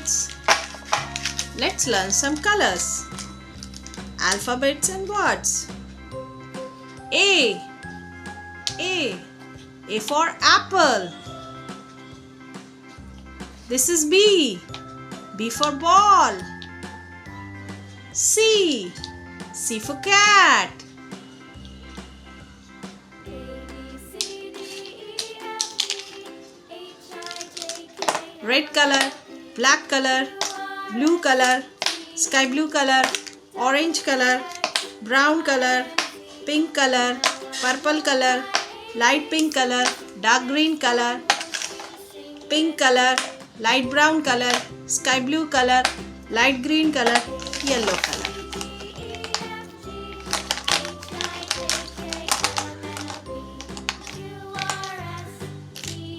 kids. Let's learn some colors. Alphabets and words. A. A for apple. This is B. B for ball. C. C for cat. Red color, black color, blue color, sky blue color, orange color, brown color, pink color, purple color, light pink color, dark green color, pink color, light brown color, sky blue color, light green color, yellow color.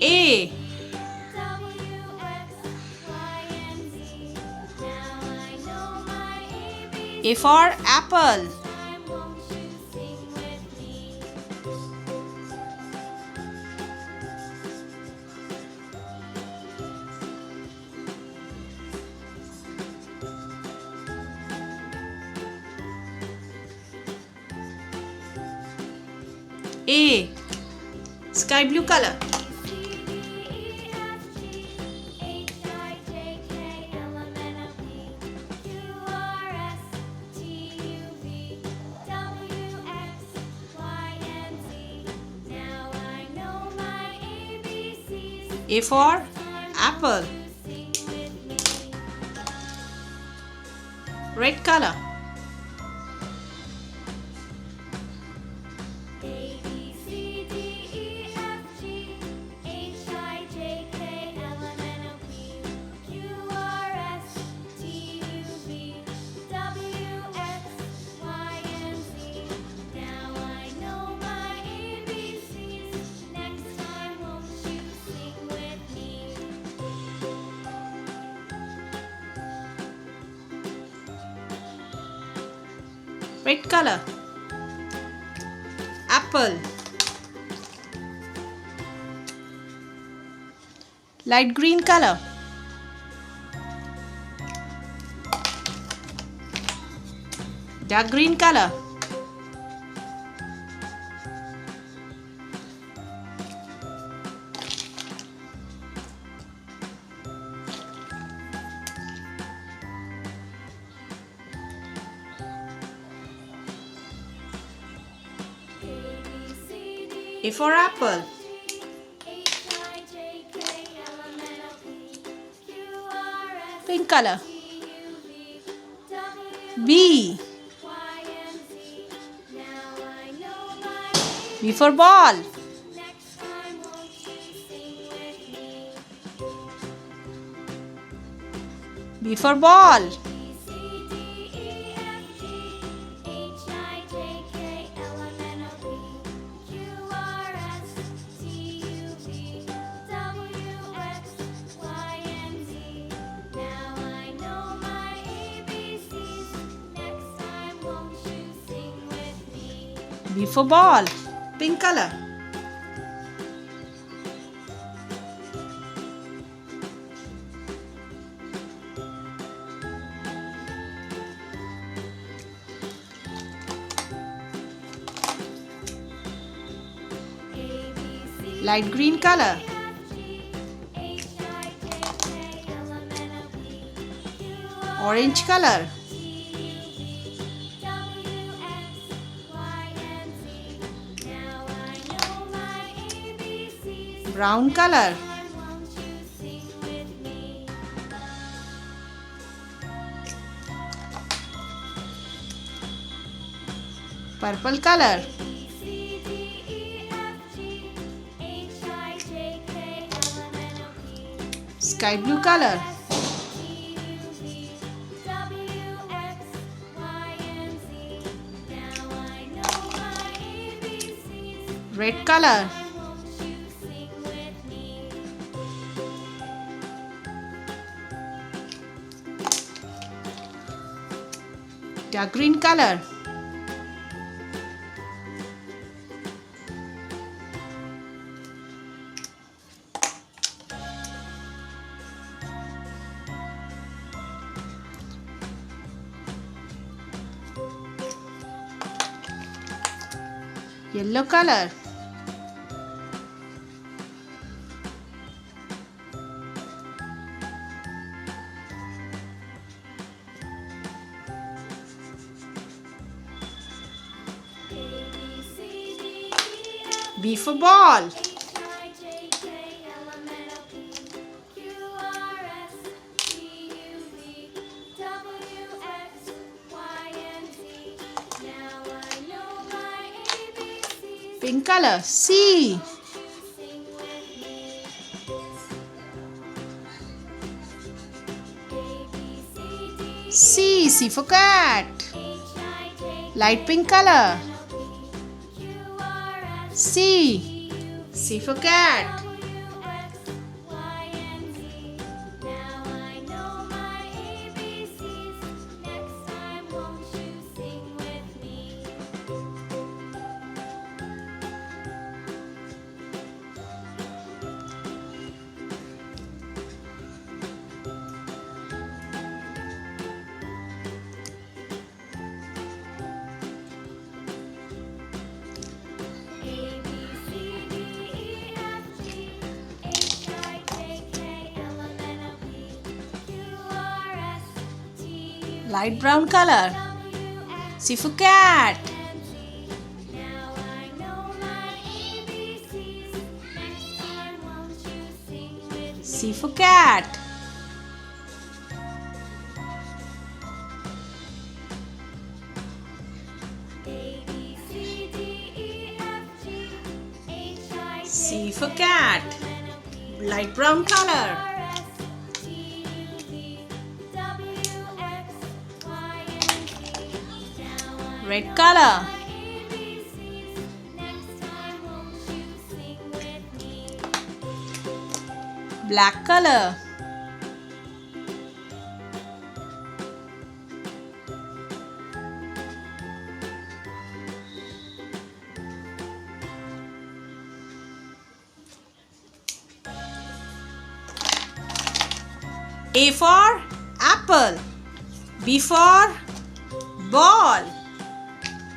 A. A for apple. A. Sky blue color. A for apple. Red color. Red color. Apple. Light green color. Dark green color. A for apple. Pink color. B. B for ball. B for ball. B for ball. Pink color. Light green color. Orange color. Brown color. Purple color. Sky blue color. Red color. Dark green color. yellow color. B for ball. Pink color. C. C for cat. Light pink color. C for cat. Light brown color. C for cat. C for cat. C for cat. Light brown color. Red color. Black color. A for apple. B for ball.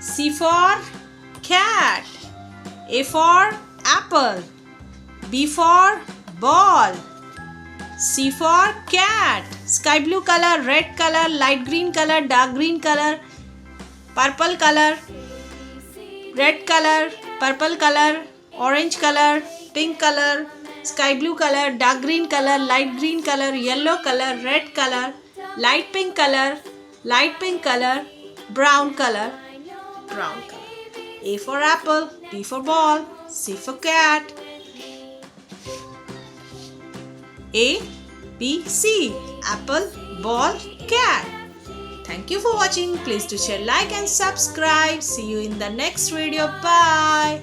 C for cat. A for apple. B for ball. C for cat. Sky blue color, red color, light green color, dark green color, purple color, red color, purple color, orange color, pink color, sky blue color, dark green color, light green color, yellow color, red color, light pink color, brown color, brown color. A for apple, B for ball, C for cat. A, B, C. Apple, ball, cat. Thank you for watching. Please do share, like and subscribe. See you in the next video. Bye.